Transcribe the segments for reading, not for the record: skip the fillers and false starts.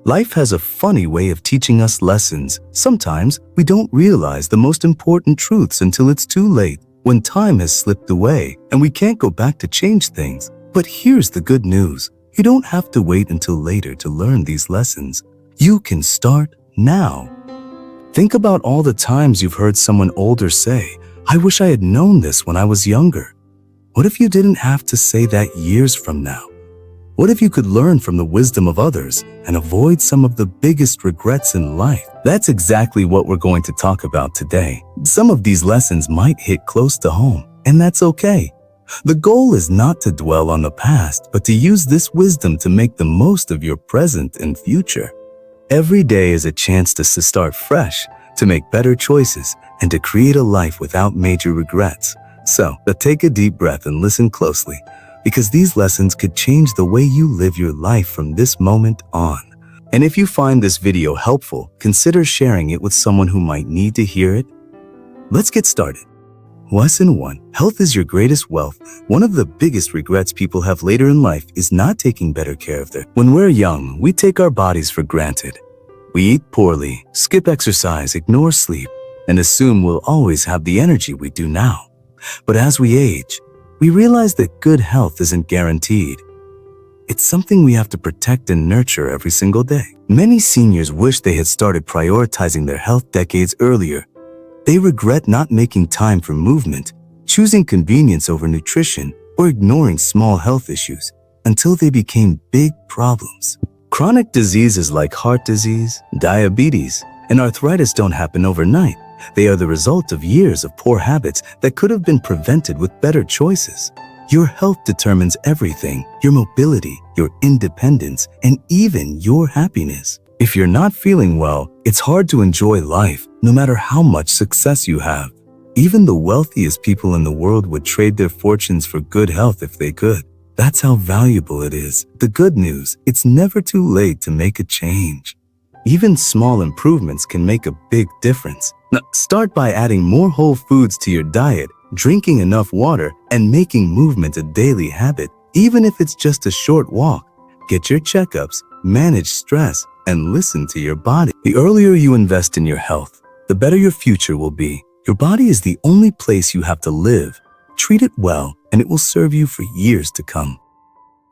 Life has a funny way of teaching us lessons. Sometimes we don't realize the most important truths until it's too late, when time has slipped away and we can't go back to change things. But here's the good news. You don't have to wait until later to learn these lessons. You can start now. Think about all the times you've heard someone older say, "I wish I had known this when I was younger." What if you didn't have to say that years from now? What if you could learn from the wisdom of others and avoid some of the biggest regrets in life? That's exactly what we're going to talk about today. Some of these lessons might hit close to home, and that's okay. The goal is not to dwell on the past, but to use this wisdom to make the most of your present and future. Every day is a chance to start fresh, to make better choices, and to create a life without major regrets. So, take a deep breath and listen closely, because these lessons could change the way you live your life from this moment on. And if you find this video helpful, consider sharing it with someone who might need to hear it. Let's get started. Lesson 1. Health is your greatest wealth. One of the biggest regrets people have later in life is not taking better care of their. When we're young, we take our bodies for granted. We eat poorly, skip exercise, ignore sleep, and assume we'll always have the energy we do now. But as we age, we realize that good health isn't guaranteed. It's something we have to protect and nurture every single day. Many seniors wish they had started prioritizing their health decades earlier. They regret not making time for movement, choosing convenience over nutrition, or ignoring small health issues until they became big problems. Chronic diseases like heart disease, diabetes, and arthritis don't happen overnight. They are the result of years of poor habits that could have been prevented with better choices. Your health determines everything: your mobility, your independence, and even your happiness. If you're not feeling well, it's hard to enjoy life, no matter how much success you have. Even the wealthiest people in the world would trade their fortunes for good health if they could. That's how valuable it is. The good news, it's never too late to make a change. Even small improvements can make a big difference. Now, start by adding more whole foods to your diet, drinking enough water, and making movement a daily habit, even if it's just a short walk. Get your checkups, manage stress, and listen to your body. The earlier you invest in your health, the better your future will be. Your body is the only place you have to live. Treat it well, and it will serve you for years to come.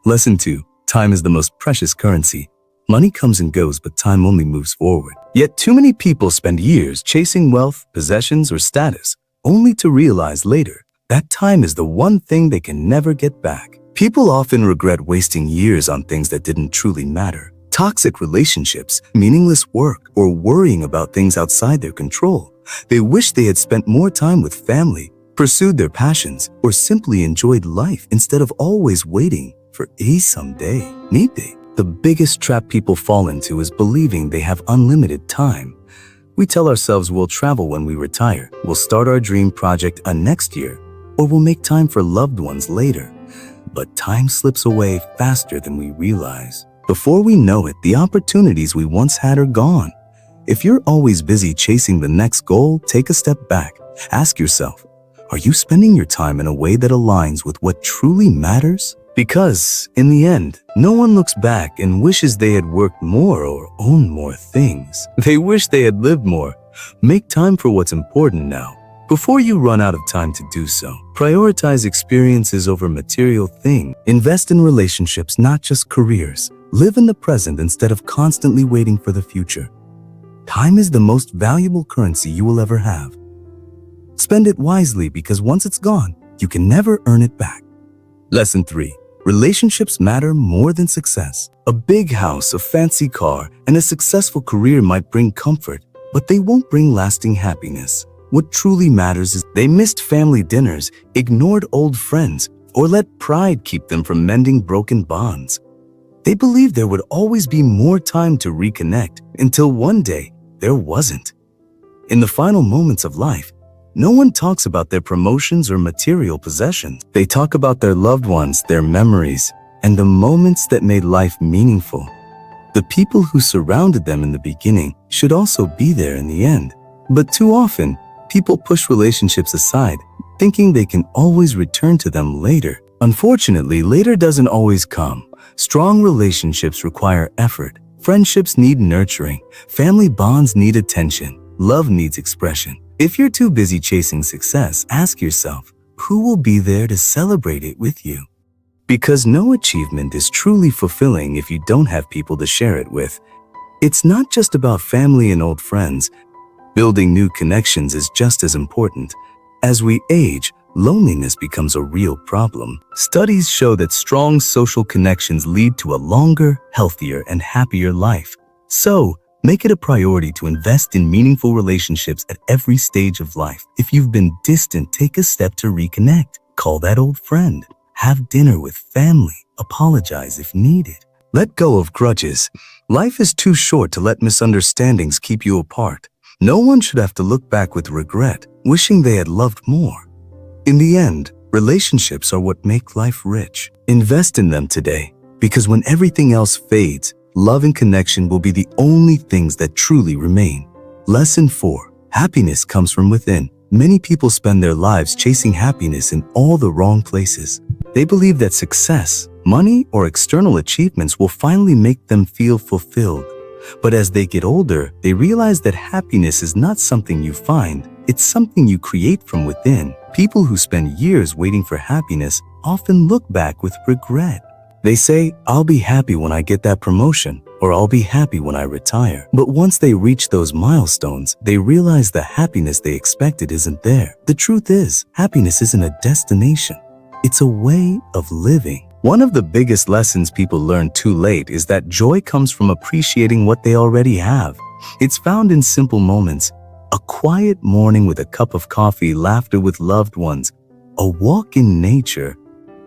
Lesson 2. Time is the most precious currency. Money comes and goes, but time only moves forward. Yet too many people spend years chasing wealth, possessions, or status, only to realize later that time is the one thing they can never get back. People often regret wasting years on things that didn't truly matter. Toxic relationships, meaningless work, or worrying about things outside their control. They wish they had spent more time with family, pursued their passions, or simply enjoyed life instead of always waiting for a someday. Need they? The biggest trap people fall into is believing they have unlimited time. We tell ourselves we'll travel when we retire, we'll start our dream project next year, or we'll make time for loved ones later. But time slips away faster than we realize. Before we know it, the opportunities we once had are gone. If you're always busy chasing the next goal, take a step back. Ask yourself, are you spending your time in a way that aligns with what truly matters? Because, in the end, no one looks back and wishes they had worked more or owned more things. They wish they had lived more. Make time for what's important now, before you run out of time to do so. Prioritize experiences over material things. Invest in relationships, not just careers. Live in the present instead of constantly waiting for the future. Time is the most valuable currency you will ever have. Spend it wisely, because once it's gone, you can never earn it back. Lesson 3. Relationships matter more than success. A big house, a fancy car, and a successful career might bring comfort, but they won't bring lasting happiness. What truly matters is they missed family dinners, ignored old friends, or let pride keep them from mending broken bonds. They believed there would always be more time to reconnect, until one day there wasn't. In the final moments of life, no one talks about their promotions or material possessions. They talk about their loved ones, their memories, and the moments that made life meaningful. The people who surrounded them in the beginning should also be there in the end. But too often, people push relationships aside, thinking they can always return to them later. Unfortunately, later doesn't always come. Strong relationships require effort, Friendships need nurturing. Family bonds need attention. Love needs expression. If you're too busy chasing success, ask yourself, who will be there to celebrate it with you? Because no achievement is truly fulfilling if you don't have people to share it with. It's not just about family and old friends. Building new connections is just as important. As we age, loneliness becomes a real problem. Studies show that strong social connections lead to a longer, healthier, and happier life. So, make it a priority to invest in meaningful relationships at every stage of life. If you've been distant, take a step to reconnect. Call that old friend. Have dinner with family. Apologize if needed. Let go of grudges. Life is too short to let misunderstandings keep you apart. No one should have to look back with regret, wishing they had loved more. In the end, relationships are what make life rich. Invest in them today, because when everything else fades, love and connection will be the only things that truly remain. Lesson 4. Happiness comes from within. Many people spend their lives chasing happiness in all the wrong places. They believe that success, money, or external achievements will finally make them feel fulfilled. But as they get older, they realize that happiness is not something you find, it's something you create from within. People who spend years waiting for happiness often look back with regret. They say, I'll be happy when I get that promotion, or I'll be happy when I retire. But once they reach those milestones, they realize the happiness they expected isn't there. The truth is, happiness isn't a destination. It's a way of living. One of the biggest lessons people learn too late is that joy comes from appreciating what they already have. It's found in simple moments. A quiet morning with a cup of coffee, laughter with loved ones, a walk in nature.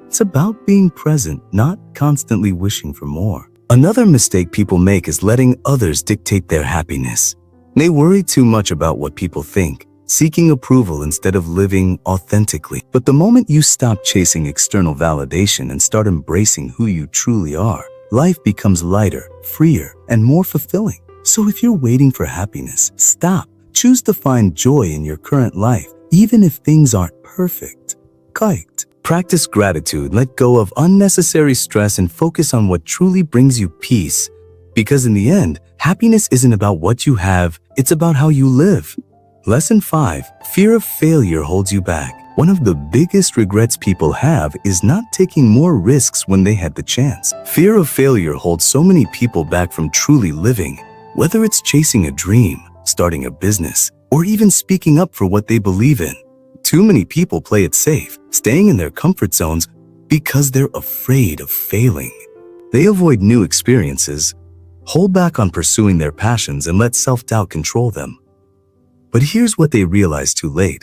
It's about being present, not constantly wishing for more. Another mistake people make is letting others dictate their happiness. They worry too much about what people think, seeking approval instead of living authentically. But the moment you stop chasing external validation and start embracing who you truly are, life becomes lighter, freer, and more fulfilling. So if you're waiting for happiness, stop. Choose to find joy in your current life, even if things aren't perfect. Kite. Practice gratitude, let go of unnecessary stress, and focus on what truly brings you peace. Because in the end, happiness isn't about what you have, it's about how you live. Lesson 5. Fear of failure holds you back. One of the biggest regrets people have is not taking more risks when they had the chance. Fear of failure holds so many people back from truly living. Whether it's chasing a dream, starting a business, or even speaking up for what they believe in. Too many people play it safe, staying in their comfort zones because they're afraid of failing. They avoid new experiences, hold back on pursuing their passions, and let self-doubt control them. But here's what they realize too late.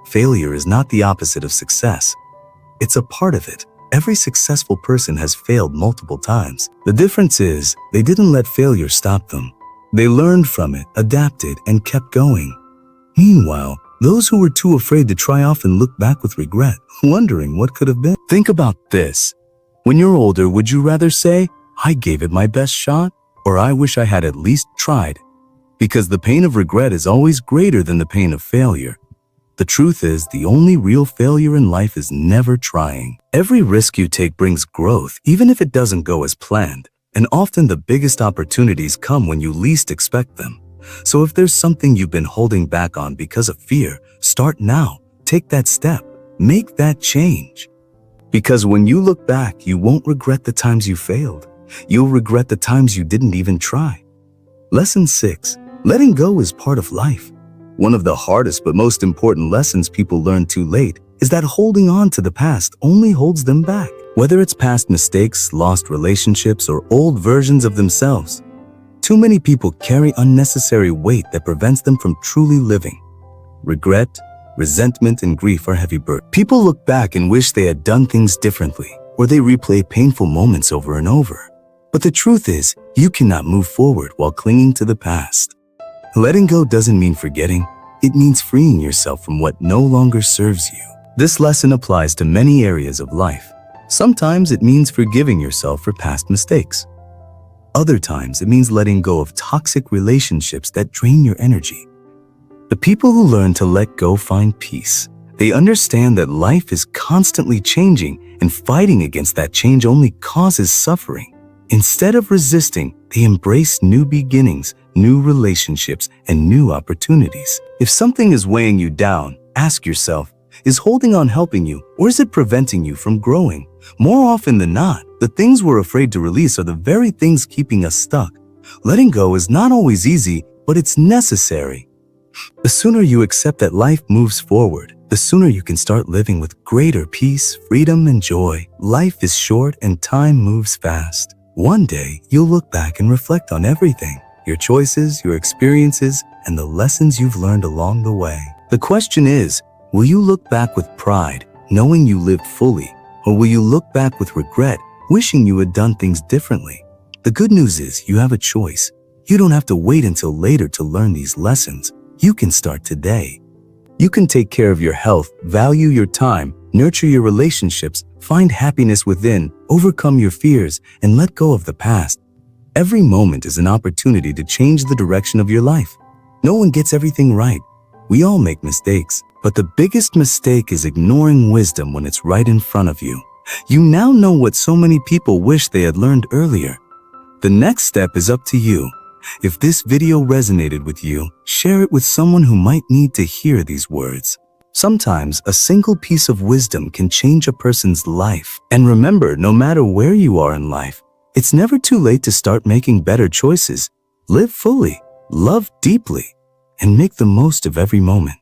Failure is not the opposite of success. It's a part of it. Every successful person has failed multiple times. The difference is, they didn't let failure stop them. They learned from it, adapted, and kept going. Meanwhile, those who were too afraid to try often look back with regret, wondering what could have been. Think about this. When you're older, would you rather say, I gave it my best shot, or I wish I had at least tried? Because the pain of regret is always greater than the pain of failure. The truth is, the only real failure in life is never trying. Every risk you take brings growth, even if it doesn't go as planned. And often the biggest opportunities come when you least expect them. So if there's something you've been holding back on because of fear, start now. Take that step. Make that change. Because when you look back, you won't regret the times you failed. You'll regret the times you didn't even try. Lesson 6. Letting go is part of life. One of the hardest but most important lessons people learn too late is that holding on to the past only holds them back. Whether it's past mistakes, lost relationships, or old versions of themselves, too many people carry unnecessary weight that prevents them from truly living. Regret, resentment, and grief are heavy burdens. People look back and wish they had done things differently, or they replay painful moments over and over. But the truth is, you cannot move forward while clinging to the past. Letting go doesn't mean forgetting. It means freeing yourself from what no longer serves you. This lesson applies to many areas of life. Sometimes it means forgiving yourself for past mistakes. Other times it means letting go of toxic relationships that drain your energy. The people who learn to let go find peace. They understand that life is constantly changing, and fighting against that change only causes suffering. Instead of resisting, they embrace new beginnings, new relationships, and new opportunities. If something is weighing you down, ask yourself, is holding on helping you, or is it preventing you from growing? More often than not, the things we're afraid to release are the very things keeping us stuck. Letting go is not always easy, but it's necessary. The sooner you accept that life moves forward, the sooner you can start living with greater peace, freedom, and joy. Life is short and time moves fast. One day, you'll look back and reflect on everything, your choices, your experiences, and the lessons you've learned along the way. The question is, will you look back with pride, knowing you lived fully, or will you look back with regret, wishing you had done things differently? The good news is you have a choice. You don't have to wait until later to learn these lessons. You can start today. You can take care of your health, value your time, nurture your relationships, find happiness within, overcome your fears, and let go of the past. Every moment is an opportunity to change the direction of your life. No one gets everything right. We all make mistakes, but the biggest mistake is ignoring wisdom when it's right in front of you. You now know what so many people wish they had learned earlier. The next step is up to you. If this video resonated with you, share it with someone who might need to hear these words. Sometimes a single piece of wisdom can change a person's life. And remember, no matter where you are in life, it's never too late to start making better choices. Live fully, love deeply, and make the most of every moment.